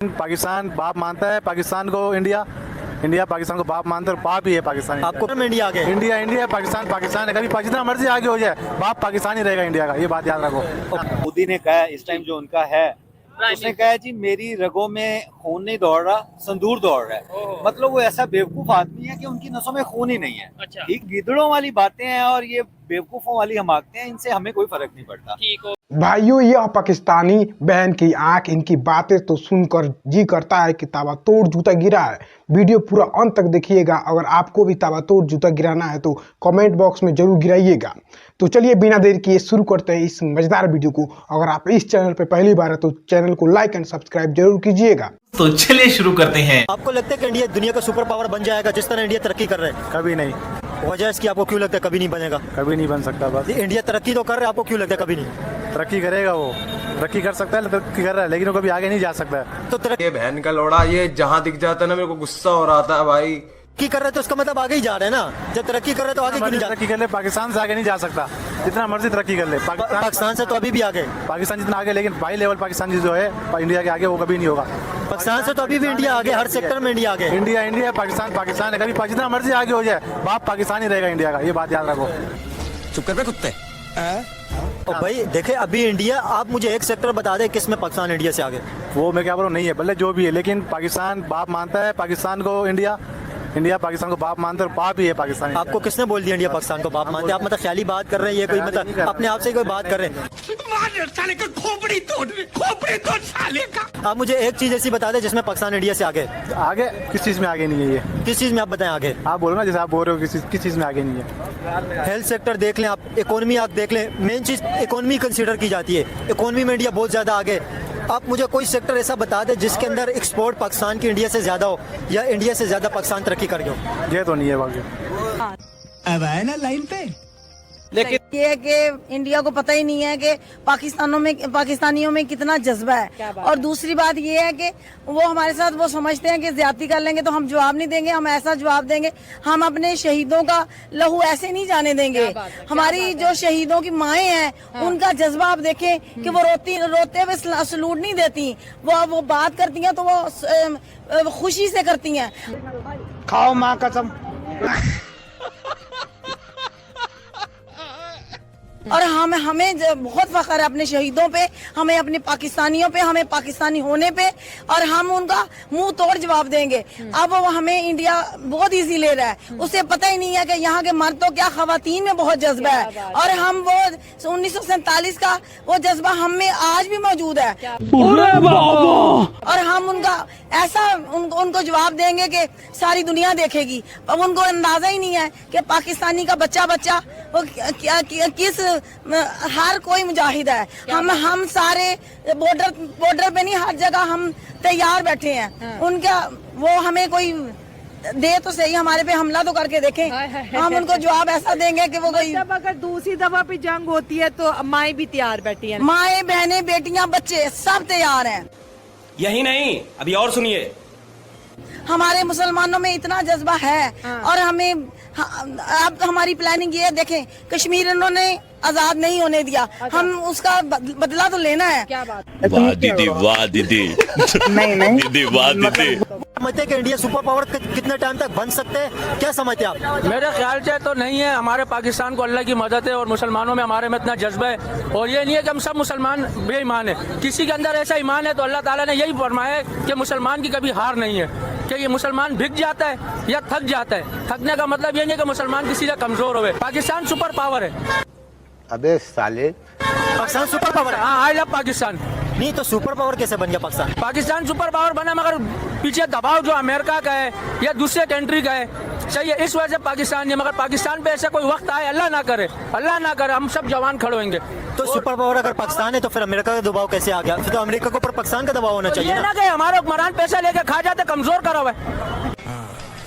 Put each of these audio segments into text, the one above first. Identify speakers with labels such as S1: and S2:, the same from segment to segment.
S1: पाकिस्तान बाप मानता है पाकिस्तान को, इंडिया इंडिया पाकिस्तान को बाप मानता है और बाप ही है पाकिस्तान।
S2: आपको इंडिया आगे
S1: इंडिया इंडिया है, पाकिस्तान पाकिस्तान है। कभी जितना मर्जी आगे हो जाए, बाप पाकिस्तान ही रहेगा इंडिया का, ये बात याद रखो।
S3: मोदी ने कहा इस टाइम जो उनका है, उसने कहा जी मेरी रगों में खून नहीं दौड़ रहा, संदूर दौड़ रहा है। मतलब वो ऐसा बेवकूफ आदमी है कि उनकी नसों में खून ही नहीं है।
S4: अच्छा।
S3: ठीक गिदड़ों वाली बातें हैं और ये बेवकूफों वाली हमाकते हैं, इनसे हमें कोई फर्क नहीं पड़ता।
S4: ठीक हो।
S5: भाइयों, यह पाकिस्तानी बहन की आंख, इनकी बातें तो सुनकर जी करता है कि ताबड़तोड़ जूता गिरा है। वीडियो पूरा अंत तक देखिएगा। अगर आपको भी ताबड़तोड़ जूता गिराना है तो कमेंट बॉक्स में जरूर गिराइएगा। तो चलिए बिना देर किए शुरू करते हैं इस मजेदार वीडियो को। अगर आप इस चैनल पर पहली बार है तो चैनल को लाइक एंड सब्सक्राइब जरूर कीजिएगा।
S6: तो चलिए शुरू करते हैं।
S2: आपको लगता है कि इंडिया दुनिया का सुपर पावर बन जाएगा जिस तरह इंडिया तरक्की कर रहा है?
S1: कभी नहीं,
S2: वजह इसकी आपको क्यों लगता है कभी नहीं बनेगा?
S1: कभी नहीं बन सकता। बस
S2: इंडिया तरक्की तो कर रहा है, आपको क्यों लगता है कभी नहीं?
S1: तरक्की करेगा, वो तरक्की कर सकता है, तरक्की कर रहा है, लेकिन वो कभी आगे नहीं जा सकता है।
S2: तो तरक्की
S7: ये बहन का लोड़ा, ये जहाँ दिख जाता है ना मेरे को गुस्सा हो रहा था भाई।
S2: कर रहे तो उसका मतलब आगे ही जा रहे हैं ना। जब तरक्की कर रहे तो आगे क्यों नहीं जा?
S1: तरक्की कर ले, पाकिस्तान से आगे नहीं जा सकता। जितना मर्जी तरक्की कर ले,
S2: पाकिस्तान से तो अभी भी आगे,
S1: पाकिस्तान जितना आगे, लेकिन बाई लेवल पाकिस्तान जो है इंडिया के आगे, वो कभी नहीं होगा।
S2: पाकिस्तान से तो अभी भी इंडिया आगे, हर सेक्टर में इंडिया आगे।
S1: इंडिया इंडिया है, पाकिस्तान पाकिस्तान है। कभी जितना मर्जी आगे हो जाए, बाप पाकिस्तान ही रहेगा इंडिया का, ये बात याद रखो।
S7: चुप कर बे कुत्ते।
S2: और भाई देखे अभी इंडिया, आप मुझे एक सेक्टर बता दें किसमें पाकिस्तान इंडिया से आगे?
S1: वो मैं क्या बोलूँ, नहीं है भले जो भी है, लेकिन पाकिस्तान बाप मानता है पाकिस्तान को, इंडिया इंडिया पाकिस्तान को बाप मानता है और बाप ही है पाकिस्तान।
S2: आपको किसने बोल दिया इंडिया पाकिस्तान को बाप मानते हैं? आप मतलब ख्याली बात कर रहे हैं, ये कोई मतलब अपने आप से कोई बात कर रहे हैं? आप मुझे एक चीज ऐसी बता दें जिसमें पाकिस्तान इंडिया से आगे।
S1: आगे किस चीज में आगे नहीं है? ये
S2: किस चीज में आप बताएं आगे?
S1: आप बोलो ना, जैसे आप बोल रहे हो किस चीज में आगे नहीं है।
S2: हेल्थ सेक्टर देख लें आप, इकोनॉमी आप देख लें, मेन चीज इकोनॉमी कंसीडर की जाती है। इकोनॉमी में इंडिया बहुत ज्यादा आगे। आप मुझे कोई सेक्टर ऐसा बता दें जिसके अंदर एक्सपोर्ट पाकिस्तान की इंडिया से ज्यादा हो, या इंडिया से ज्यादा पाकिस्तान तरक्की कर गया हो।
S1: ये तो नहीं है बाकी।
S6: अब आए ना लाइन पे।
S4: लेकिन
S8: ये है कि इंडिया को पता ही नहीं है कि पाकिस्तानियों में कितना जज्बा है। और दूसरी बात ये है कि वो हमारे साथ वो समझते हैं कि ज्यादती कर लेंगे तो हम जवाब नहीं देंगे, हम ऐसा जवाब देंगे, हम अपने शहीदों का लहू ऐसे नहीं जाने देंगे। हमारी जो शहीदों की माएँ हैं उनका जज्बा आप देखें कि वो रोते हुए सलूट नहीं देती, वो बात करती हैं तो वो खुशी से करती हैं।
S5: खाओ माँ कसम।
S8: और हमें बहुत फख्र है अपने शहीदों पे, हमें अपने पाकिस्तानियों पे, हमें पाकिस्तानी होने पे, और हम उनका मुंह तोड़ जवाब देंगे। अब वो हमें इंडिया बहुत इजी ले रहा है, उसे पता ही नहीं है कि यहाँ के मर्द तो क्या खवातीन में बहुत जज्बा है। और हम वो 1947 का वो जज्बा हम में आज भी मौजूद है। और हम उनका ऐसा उनको जवाब देंगे कि सारी दुनिया देखेगी। अब उनको अंदाजा ही नहीं है कि पाकिस्तानी का बच्चा वो किस हर कोई मुजाहिद है। हम सारे बॉर्डर पे नहीं, हर जगह हम तैयार बैठे हैं। उनका वो हमें कोई दे तो सही, हमारे पे हमला तो करके देखें, हम उनको जवाब ऐसा देंगे कि वो कोई।
S9: जब अगर दूसरी दफा पे जंग होती है तो माएँ भी तैयार बैठी हैं।
S8: माएँ बहनें बेटियां बच्चे सब तैयार हैं।
S6: यही नहीं, अभी और सुनिए।
S8: हमारे मुसलमानों में इतना जज्बा है। और हमें अब हमारी प्लानिंग ये है, देखें कश्मीर इन्होंने आजाद नहीं होने दिया, हम उसका बदला तो लेना है।
S9: क्या बात?
S10: वाह दीदी, वाह दीदी।
S5: नहीं
S10: दीदी, वाह दीदी।
S2: समझते हैं कि इंडिया सुपर पावर कितने टाइम तक बन सकते हैं? क्या समझते हैं आप?
S4: मेरे ख्याल से तो नहीं है। हमारे पाकिस्तान को अल्लाह की मदद है और मुसलमानों में हमारे में इतना जज्बा है। और ये नहीं है कि हम सब मुसलमान बेईमान है। किसी के अंदर ऐसा ईमान है तो अल्लाह ताला ने यही फरमाया है कि मुसलमान की कभी हार नहीं है, कि ये मुसलमान भिग जाता है या थक जाता है। थकने का मतलब ये नहीं कि मुसलमान किसी से कमजोर हो। पाकिस्तान सुपर पावर है।
S5: अबे साले,
S2: पाकिस्तान सुपर पावर है?
S4: हाँ, आई लव पाकिस्तान।
S2: नहीं तो सुपर पावर कैसे बन गया पाकिस्तान?
S4: पाकिस्तान सुपर पावर बना, मगर पीछे दबाव जो अमेरिका का है या दूसरे कंट्री का है, सही है, इस वजह से पाकिस्तान है। मगर पाकिस्तान पे ऐसा कोई वक्त आए, अल्लाह ना करे हम सब जवान खड़े होंगे।
S2: तो सुपर पावर अगर पाकिस्तान है तो फिर अमेरिका का दबाव कैसे आ गया? फिर तो अमेरिका के ऊपर पाकिस्तान का दबाव होना चाहिए
S4: ना कि हमारे हुक्मरान पैसा लेके खा जाते, कमजोर करा हुआ है।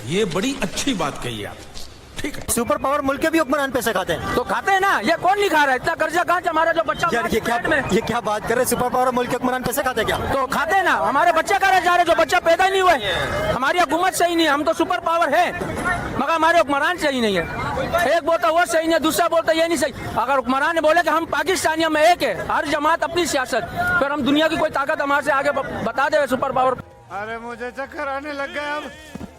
S6: ये बड़ी अच्छी बात कही आप। ठीक है,
S2: सुपर पावर मुल्क के भी हुक्मरान पैसे खाते हैं।
S4: तो खाते हैं ना, ये कौन नहीं खा रहा है? इतना कर्जा कहाँ से हमारा जो बच्चा
S2: यार ये क्या बात कर रहे हैं? सुपर पावर मुल्क के हुक्मरान पैसे खाते हैं क्या?
S4: तो खाते हैं ना, हमारे बच्चे कहाँ जा रहे, जो बच्चा पैदा नहीं हुए। हमारी हुकूमत सही नहीं है, हम तो सुपर पावर है मगर हमारे हुक्मरान सही नहीं है। एक बोलता वो सही नहीं, दूसरा बोलता ये नहीं सही। अगर हुक्मरान ने बोले कि हम पाकिस्तानी, हम एक है, हर जमात अपनी सियासत, फिर हम दुनिया की कोई ताकत हमारे से आगे बता दे सुपर पावर।
S1: अरे मुझे चक्कर आने लग गया अब।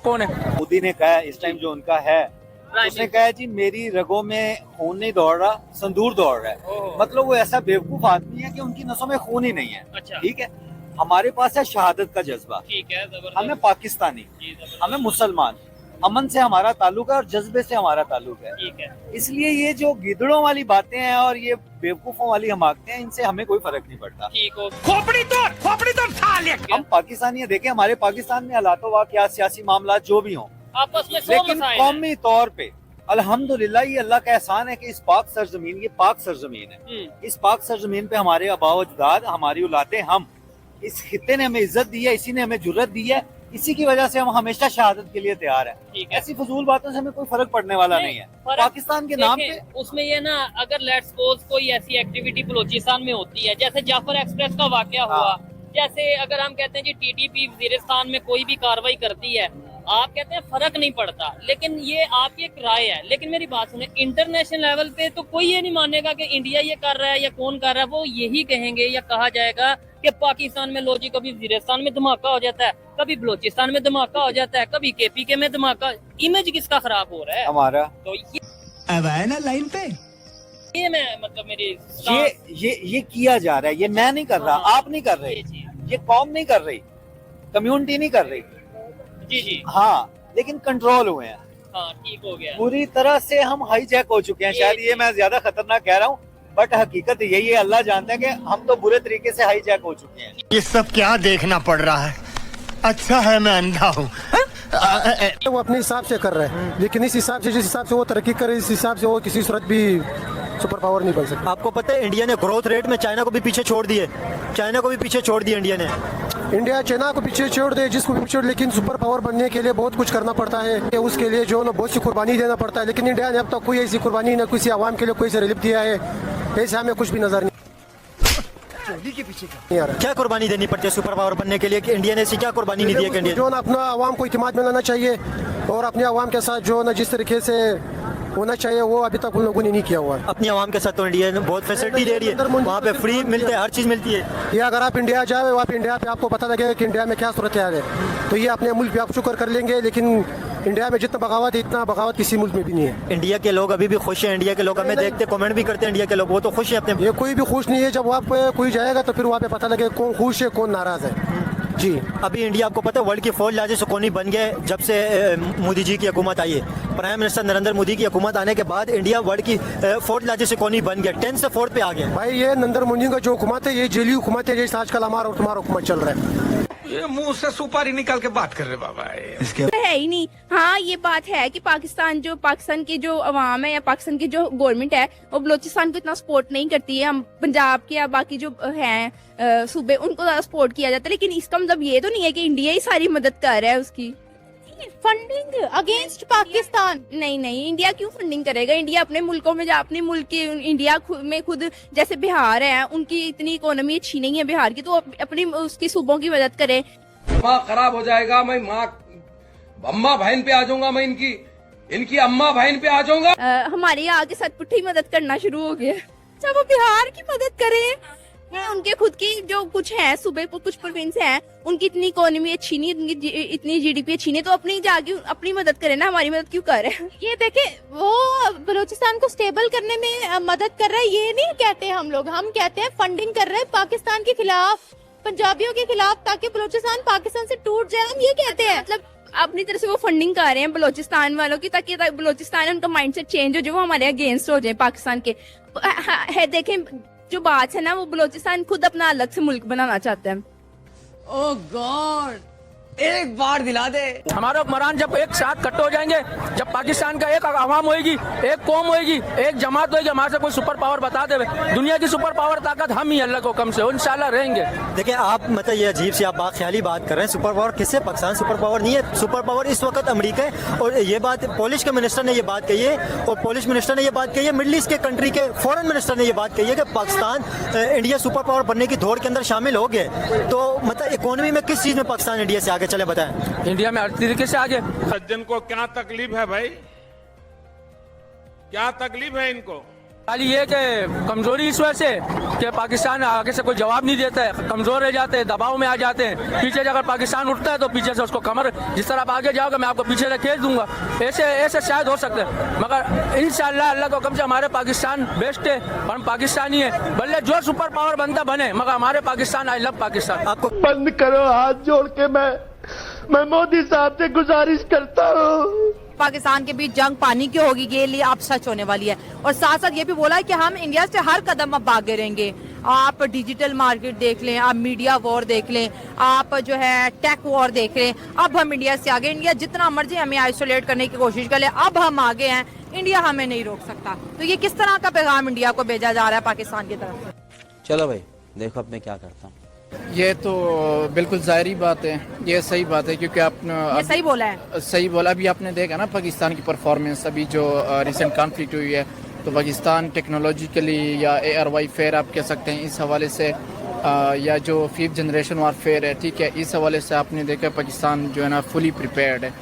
S4: कौन है?
S3: मोदी ने कहा इस टाइम जो उनका है, उसने कहा जी मेरी रगों में खून नहीं दौड़ रहा, संदूर दौड़ रहा है। मतलब वो ऐसा बेवकूफ आदमी है कि उनकी नसों में खून ही नहीं है।
S11: अच्छा।
S3: ठीक है, हमारे पास है शहादत का जज्बा,
S11: ठीक है, जबरदस्त।
S3: हमें पाकिस्तानी, हमें मुसलमान, अमन से हमारा ताल्लुक है और जज्बे से हमारा ताल्लुक है।
S11: ठीक है।
S3: इसलिए ये जो गिदड़ों वाली बातें हैं और ये बेवकूफों वाली हमाकतें हैं, इनसे हमें कोई फर्क नहीं पड़ता।
S11: ठीक हो।
S6: खोपड़ी तोड़ साले।
S3: हम पाकिस्तानी हैं, देखें हमारे पाकिस्तान में हालातों वाक़यात, सियासी मामला जो भी हों,
S11: आपस में 100
S3: लेकिन
S11: मसाइल हैं।
S3: कौमी तौर पे अल्हम्दुलिल्लाह ये अल्लाह का एहसान है कि इस पाक सरजमीन, ये पाक सरजमीन है, इस पाक सरजमीन पे हमारे आबाओ अजदाद, हमारी औलादें, हम, इस खित्ते ने हमें इज्जत दी है, इसी ने हमें जुर्रत दी है, इसी की वजह से हम हमेशा शहादत के लिए तैयार हैं।
S11: ठीक है।
S3: ऐसी फजूल बातों से हमें कोई फर्क पड़ने वाला नहीं है।
S11: फर्क
S3: पाकिस्तान के नाम
S11: देखें,
S3: पे
S11: उसमें ये ना, अगर लेट्स सपोज कोई ऐसी एक्टिविटी बलूचिस्तान में होती है, जैसे जाफर एक्सप्रेस का वाकया हुआ, जैसे अगर हम कहते हैं जी टीटीपी वजीरिस्तान में कोई भी कार्रवाई करती है, आप कहते हैं फर्क नहीं पड़ता, लेकिन ये आपकी एक राय है। लेकिन मेरी बात सुने, इंटरनेशनल लेवल पे तो कोई ये नहीं मानेगा कि इंडिया ये कर रहा है या कौन कर रहा है। वो यही कहेंगे या कहा जाएगा कि पाकिस्तान में लो जी, कभी वजीरिस्तान में धमाका हो जाता है, कभी बलूचिस्तान में धमाका हो जाता है, कभी केपीके में धमाका। इमेज किसका खराब हो रहा है?
S3: हमारा।
S11: तो ये
S6: अब है ना लाइन पे।
S11: ये मैं मतलब मेरी
S3: ये किया जा रहा है, ये मैं नहीं कर रहा, आप नहीं कर रहे, ये कौम नहीं कर रही, कम्युनिटी नहीं कर रही।
S11: जी जी
S3: हाँ, लेकिन कंट्रोल हुए हैं।
S11: हाँ, ठीक हो गया।
S3: पूरी तरह से हम हाईजैक हो चुके हैं। शायद ये मैं ज्यादा खतरनाक कह रहा हूँ, बट हकीकत यही है, अल्लाह जानता है कि हम तो बुरे तरीके से हाईजैक हो चुके हैं।
S12: ये सब क्या देखना पड़ रहा है? अच्छा है मैं अंधा हूँ।
S2: वो अपने हिसाब से कर रहे हैं, लेकिन इस हिसाब से, जिस हिसाब से वो तरक्की करे, इस हिसाब से वो किसी सूरत भी सुपर पावर नहीं बन सकता। आपको पता है इंडिया ने ग्रोथ रेट में चाइना को भी पीछे छोड़ दिए, चाइना को भी पीछे छोड़ दिया इंडिया ने। इंडिया चाइना को पीछे छोड़ दे, जिसको भी छोड़, लेकिन सुपर पावर बनने के लिए बहुत कुछ करना पड़ता है। उसके लिए जो ना बहुत सी कुर्बानी देना पड़ता है, लेकिन इंडिया ने अब तक कोई ऐसी कुर्बानी ना किसी आवाम के लिए कोई से रिलीफ दिया है, ऐसा हमें कुछ भी नजर नहीं के पीछे क्या कुर्बानी देनी पड़ती है सुपर पावर बनने के लिए कि इंडिया ने ऐसी क्या कुर्बानी नहीं दी है कि इंडिया जो ना अपना आवाम को इत्मीनान मिलाना चाहिए और अपने आवाम के साथ जो ना जिस तरीके से होना चाहिए वो अभी तक उन लोगों ने नहीं किया हुआ। अपनी आवाम के साथ तो इंडिया ने बहुत फैसिलिटी दे रही है, वहाँ पे फ्री मिलते हैं, हर चीज़ मिलती है। ये अगर आप इंडिया जाए, वहाँ पे इंडिया पे आपको पता लगेगा कि इंडिया में क्या सूरत हाल है, तो ये अपने मुल्क पे आप शुक्र कर लेंगे, लेकिन इंडिया में जितना बगावत है इतना बगावत किसी मुल्क में भी नहीं है। इंडिया के लोग अभी भी खुश हैं, इंडिया के लोग हमें देखते कमेंट भी करते हैं, इंडिया के लोग वो तो खुश है अपने। ये कोई भी खुश नहीं है, जब वहाँ पे कोई जाएगा तो फिर वहाँ पे पता लगेगा कौन खुश है कौन नाराज है। जी, अभी इंडिया आपको पता है वर्ल्ड की 4th लार्जेस्ट इकोनॉमी बन गए जब से मोदी जी की हुकूमत आई है। प्राइम मिनिस्टर नरेंद्र मोदी की हुकूमत आने के बाद इंडिया वर्ल्ड की 4th लार्जेस्ट इकोनॉमी बन गया, 10 से 4th पे आ गया। भाई ये नरेंद्र मोदी का जो हुकूमत है, ये जेली हुकूमत है, जैसे आजकल हमारा और तुम्हारा हुकूमत चल रहा है।
S6: ये मुंह से सुपारी निकाल के बात कर रहे बाबा, इसके
S9: है ही नहीं। हाँ, ये बात है कि पाकिस्तान की जो अवाम है या पाकिस्तान की जो गवर्नमेंट है, वो बलोचिस्तान को इतना सपोर्ट नहीं करती है। हम पंजाब के या बाकी जो हैं सूबे, उनको ज्यादा सपोर्ट किया जाता है, लेकिन इसका मतलब ये तो नहीं है कि इंडिया ही सारी मदद कर रहा है उसकी। फंडिंग अगेंस्ट पाकिस्तान नहीं, इंडिया क्यों फंडिंग करेगा? इंडिया अपने मुल्कों में, अपने मुल्क की, इंडिया में खुद जैसे बिहार है, उनकी इतनी इकोनॉमी अच्छी नहीं है बिहार की, तो अपनी उसकी सूबों की मदद करे।
S6: माँ खराब हो जाएगा, मैं माँ अम्मा बहन पे आ जाऊंगा, मैं इनकी अम्मा बहन पे आ जाऊंगा।
S9: हमारे यहाँ के सतपुठी मदद करना शुरू हो गया। अच्छा, वो बिहार की मदद करें, उनके खुद की जो कुछ है सूबे, कुछ प्रोविंस है, उनकी इतनी इकोनॉमी अच्छी नहीं, उनकी इतनी जीडीपी अच्छी नहीं, तो अपनी जाके अपनी मदद करें ना, हमारी मदद क्यों कर रहे हैं?
S13: ये देखे, वो बलूचिस्तान को स्टेबल करने में मदद कर रहा है, ये नहीं कहते हम लोग, हम कहते हैं फंडिंग कर रहे हैं पाकिस्तान के खिलाफ, पंजाबियों के खिलाफ, ताकि बलूचिस्तान पाकिस्तान से टूट जाए, हम ये कहते हैं।
S9: मतलब अपनी तरफ से वो फंडिंग कर रहे हैं बलूचिस्तान वालों की, ताकि बलूचिस्तान उनका माइंडसेट चेंज हो जाए, वो हमारे अगेंस्ट हो जाए पाकिस्तान के। है देखें, जो बात है ना, वो बलूचिस्तान खुद अपना अलग से मुल्क बनाना चाहता है।
S14: ओह गॉड, एक बार दिला दे।
S4: हमारे हुक्मरान जब एक साथ इकट्ठे हो जाएंगे, जब पाकिस्तान का एक आवाम होगी, एक कौम होगी, एक जमात होगी, हमारे से कोई सुपर पावर बता दे, दुनिया की सुपर पावर ताकत हम ही अल्लाह को कम से इंशाल्लाह रहेंगे।
S2: देखिए आप, मतलब ये अजीब सी आप ख्याली बात कर रहे हैं। सुपर पावर किससे? पाकिस्तान सुपर पावर नहीं है, सुपर पावर इस वक्त अमेरिका है। और ये बात पोलिश के मिनिस्टर ने ये बात कही है, और पोलिश मिनिस्टर ने ये बात कही है, मिडल ईस्ट के कंट्री के फॉरेन मिनिस्टर ने ये बात कही है कि पाकिस्तान इंडिया सुपर पावर बनने की दौड़ के अंदर शामिल हो गए। तो मतलब इकोनॉमी में किस चीज में पाकिस्तान इंडिया से आगे चले, बताएं।
S4: इंडिया में हर तरीके से आगे।
S6: सज्जन को क्या तकलीफ है भाई? क्या तकलीफ है इनको?
S4: खाली ये कि कमजोरी इस वजह से कि पाकिस्तान आगे से कोई जवाब नहीं देता है, कमजोर रह जाते हैं, दबाव में आ जाते हैं। पीछे से अगर पाकिस्तान उठता है तो पीछे से उसको कमर, जिस तरह आप आगे जाओगे मैं आपको पीछे से खींच दूंगा, ऐसे शायद हो सकता है। मगर इंशाअल्लाह अल्लाह को कम से हमारे पाकिस्तान बेस्ट है, हम पाकिस्तानी है, भले जो सुपर पावर बनता बने, मगर हमारे पाकिस्तान, आई लव पाकिस्तान।
S12: आपको बंद करो, हाथ जोड़ के मैं मोदी साहब से गुजारिश करता हूँ।
S15: पाकिस्तान के बीच जंग पानी की होगी, ये लिए अब सच होने वाली है। और साथ साथ ये भी बोला है कि हम इंडिया से हर कदम अब आगे रहेंगे। आप डिजिटल मार्केट देख लें, आप मीडिया वॉर देख लें, आप जो है टेक वॉर देख लें, अब हम इंडिया से आगे। इंडिया जितना मर्जी हमें आइसोलेट करने की कोशिश कर ले, अब हम आगे हैं, इंडिया हमें नहीं रोक सकता। तो ये किस तरह का पैगाम इंडिया को भेजा जा रहा है पाकिस्तान की तरफ?
S16: चलो भाई देखो अब मैं क्या करता हूँ।
S17: ये तो बिल्कुल जाहिर बात है, ये सही बात है, क्योंकि आपने
S15: सही बोला है,
S17: सही बोला। अभी आपने देखा ना पाकिस्तान की परफॉर्मेंस, अभी जो रिसेंट कॉन्फ्लिक्ट हुई है, तो पाकिस्तान टेक्नोलॉजिकली या AR वारफेयर आप कह सकते हैं इस हवाले से, या जो 5th जनरेशन वारफेयर है, ठीक है, इस हवाले से आपने देखा पाकिस्तान जो है ना फुली प्रिपेयर्ड है।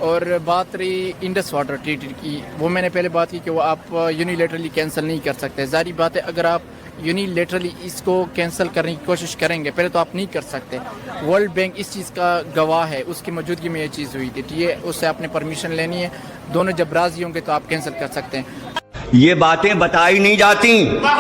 S17: और बात रही इंडस वाटर ट्रीटी की, वो मैंने पहले बात की कि वो आप यूनिलेटरली कैंसिल नहीं कर सकते। जारी बात है अगर आप यूनिलेटरली इसको कैंसिल करने की कोशिश करेंगे, पहले तो आप नहीं कर सकते। वर्ल्ड बैंक इस चीज़ का गवाह है, उसकी मौजूदगी में ये चीज़ हुई थी, ठीक है, उससे आपने परमिशन लेनी है, दोनों जब राजी होंगे तो आप कैंसिल कर सकते हैं।
S12: ये बातें बताई नहीं जाती,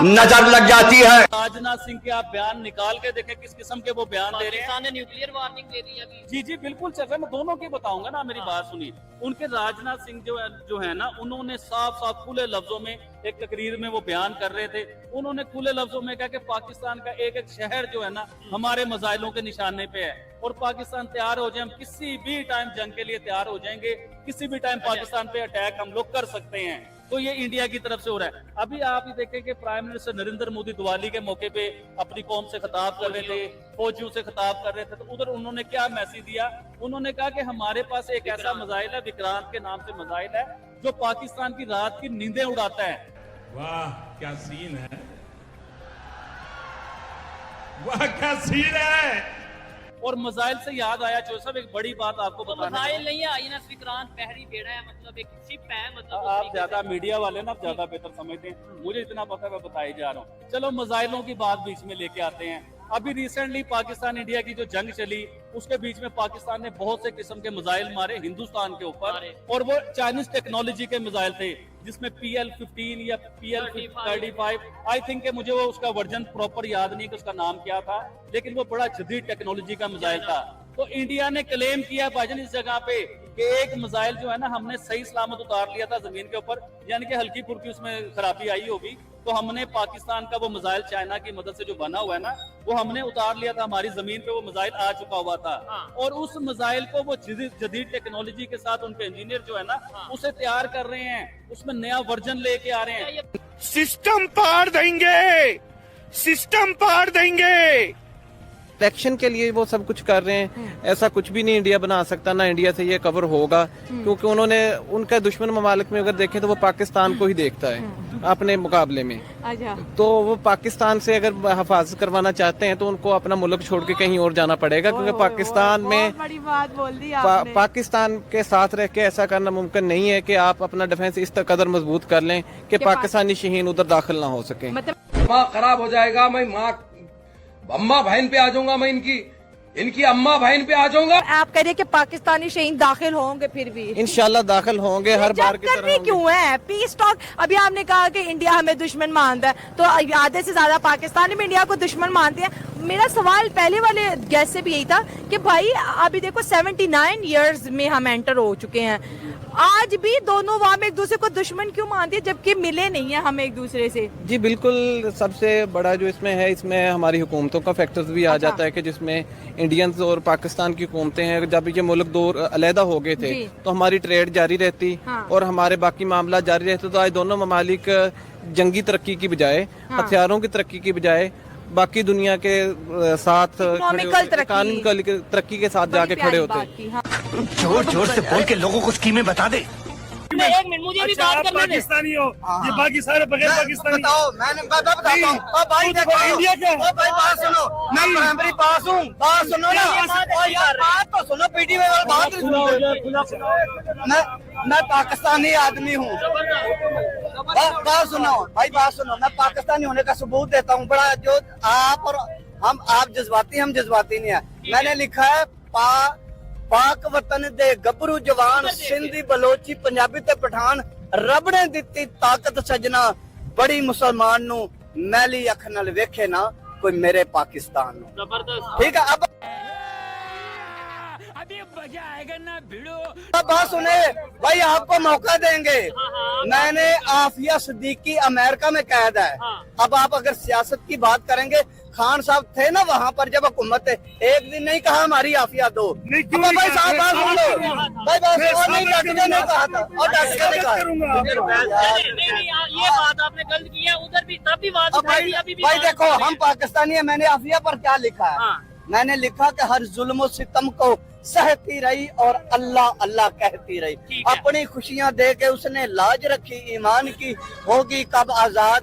S12: नजर लग जाती है।
S11: राजनाथ सिंह के आप बयान निकाल के देखें किस किस्म के वो बयान दे रहे हैं। पाकिस्तान ने न्यूक्लियर वार्निंग दे दी है अभी। जी जी बिल्कुल चल रहा है, मैं दोनों की बताऊंगा ना, मेरी बात सुनिए। उनके राजनाथ सिंह जो है ना, उन्होंने साफ साफ खुले लफ्जों में एक तकरीर में वो बयान कर रहे थे। उन्होंने खुले लफ्जों में कहा कि पाकिस्तान का एक एक शहर जो है ना हमारे मजाइलों के निशाने पे है, और पाकिस्तान तैयार हो जाए, हम किसी भी टाइम जंग के लिए तैयार हो जाएंगे, किसी भी टाइम पाकिस्तान पे अटैक हम लोग कर सकते हैं। तो ये इंडिया की तरफ से हो रहा है। अभी आप ये देखें कि प्राइम मिनिस्टर नरेंद्र मोदी दिवाली के मौके पे अपनी कौम से खिताब कर रहे थे, फौजियों से खिताब कर रहे थे, तो उधर उन्होंने क्या मैसेज दिया? उन्होंने कहा कि हमारे पास एक ऐसा मजाइल है, विक्रांत के नाम से मजाइल है, जो पाकिस्तान की रात की नींदें उड़ाता है।
S6: वाह क्या सीन है, वाह क्या सीन है।
S11: और मजाइल से याद आया जो सब एक बड़ी बात आपको बताना है।
S15: मजाइल नहीं है, INS विक्रांत पहरी बेड़ा है, मतलब एक शिप है, मतलब
S11: आप ज्यादा मीडिया वाले ना ज्यादा बेहतर समझते हैं, मुझे इतना पता है, मैं बताए जा रहा हूँ। चलो मजाइलों की बात बीच में लेके आते हैं। अभी रिसेंटली पाकिस्तान इंडिया की जो जंग चली, उसके बीच में पाकिस्तान ने बहुत से किस्म के मिसाइल मारे हिंदुस्तान के ऊपर, और वो चाइनीज टेक्नोलॉजी के मिसाइल थे, जिसमें PL-15 या PL-35, आई थिंक मुझे वो उसका वर्जन प्रॉपर याद नहीं कि उसका नाम क्या था, लेकिन वो बड़ा जदीद टेक्नोलॉजी का मिसाइल था। तो इंडिया ने क्लेम किया भाईजान इस जगह पे कि एक मिसाइल जो है ना हमने सही सलामत उतार लिया था जमीन के ऊपर, यानी कि हल्की फुल्की उसमें खराबी आई होगी, तो हमने पाकिस्तान का वो मिसाइल चाइना की मदद से जो बना हुआ है ना, वो हमने उतार लिया था, हमारी जमीन पे वो मिसाइल आ चुका हुआ था। और उस मिसाइल को वो जदीद टेक्नोलॉजी के साथ उनके इंजीनियर जो है ना उसे तैयार कर रहे हैं, उसमें नया वर्जन लेके आ रहे हैं।
S12: सिस्टम पार देंगे, सिस्टम पार देंगे।
S18: इलेक्शन के लिए वो सब कुछ कर रहे हैं, ऐसा कुछ भी नहीं इंडिया बना सकता, ना इंडिया से ये कवर होगा, क्योंकि उन्होंने उनका दुश्मन ममालिक में अगर देखें तो वो पाकिस्तान को ही देखता है अपने मुकाबले में। तो वो पाकिस्तान से अगर हिफाजत करवाना चाहते हैं तो उनको अपना मुल्क छोड़ के कहीं और जाना पड़ेगा, क्योंकि पाकिस्तान में
S15: बड़ी बात बोल दी
S18: पाकिस्तान के साथ रह के ऐसा करना मुमकिन नहीं है कि आप अपना डिफेंस इस कदर मजबूत कर लें कि पाकिस्तानी शहीन उधर दाखिल ना हो सके।
S6: दिमाग खराब हो जाएगा, मैं माँ अम्मा बहन पे आ जाऊंगा, मैं इनकी अम्मा बहन पे आ जाऊंगा।
S15: आप कह रहे हैं कि पाकिस्तानी शहीद दाखिल होंगे, फिर भी
S18: इंशाल्लाह दाखिल होंगे, हर बार की तरह
S15: क्यों है पीस टॉक? अभी आपने कहा कि इंडिया हमें दुश्मन मानता है, तो आधे से ज्यादा पाकिस्तानी भी इंडिया को दुश्मन मानते हैं। मेरा सवाल पहले वाले गैस से भी यही था कि भाई अभी देखो 79 ईयर्स में हम एंटर हो चुके हैं, आज भी दोनों वाम एक दूसरे को दुश्मन क्यों मानती है, जबकि मिले नहीं है हम एक दूसरे से? जी
S18: बिल्कुल, सबसे बड़ा जो इसमें है, इसमें हमारी हुकूमतों का फैक्टर्स भी आ जाता है कि जिसमें इंडियंस और पाकिस्तान की हुकूमतें हैं, जब ये मुल्क दो अलहदा हो गए थे तो हमारी ट्रेड जारी रहती और हमारे बाकी मामला जारी रहते, तो आज दोनों ममालिक जंगी तरक्की की बजाय, हथियारों की तरक्की की बजाय बाकी दुनिया के साथ इकोनॉमिकल तरक्की के साथ जाके खड़े होते हैं।
S12: जोर जोर से बोल के लोगों को स्कीमें बता दे।
S11: एक मिनट मुझे भी बात करने दे।
S12: पाकिस्तानी हो, ये बाकी सारे बगैर पाकिस्तानी।
S2: बताओ, मैं बताता हूँ। भाई
S12: इंडिया क्या?
S2: भाई बात सुनो, मैं प्राइमरी पास हूँ, बात सुनो ना, बात तो सुनो, पीटी में बात। मैं पाकिस्तानी आदमी हूँ।
S19: बात सुनो भाई, बात सुनो। मैं पाकिस्तानी होने का सबूत देता हूँ। बड़ा जो आप और आप जज्बाती, हम जज्बाती नहीं है। मैंने लिखा है पाक वतन दे गबरू जवान, सिंधी बलोची पंजाबी ते पठान, रब ने दिती ताकत सजना, बड़ी मुसलमान नू मैली अख नाल वेखे ना कोई मेरे पाकिस्तान नू।
S11: जबरदस्त।
S19: ठीक है, अब
S11: अभी मजा आएगा ना भिड़ो।
S19: बात सुने भाई, आपको मौका देंगे। मैंने आफिया सिद्दीकी अमेरिका में कैद है। अब आप अगर सियासत की बात करेंगे, खान साहब थे ना वहाँ पर जब हुकूमत है, एक दिन नहीं कहा हमारी आफिया दो। भाई साहब बात सुन लो, भाई बात नहीं डॉक्टर ने कहा था और डॉक्टर ने कहा।
S11: ये बात आपने गलत की है, उधर भी तब भी बात
S19: भाई देखो, हम पाकिस्तानी है। मैंने आफिया पर क्या लिखा है? मैंने लिखा कि हर जुल्म सितम को सहती रही और अल्लाह अल्लाह कहती रही। अपनी खुशियां दे के उसने लाज रखी ईमान की, होगी कब आजाद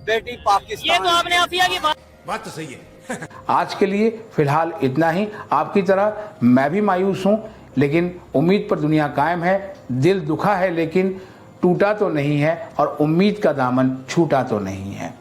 S19: बेटी पाकिस्तान।
S11: ये तो आपने आफिया की
S20: बात तो सही है। आज के लिए फिलहाल इतना ही। आपकी तरह मैं भी मायूस हूँ, लेकिन उम्मीद पर दुनिया कायम है। दिल दुखा है लेकिन टूटा तो नहीं है, और उम्मीद का दामन छूटा तो नहीं है।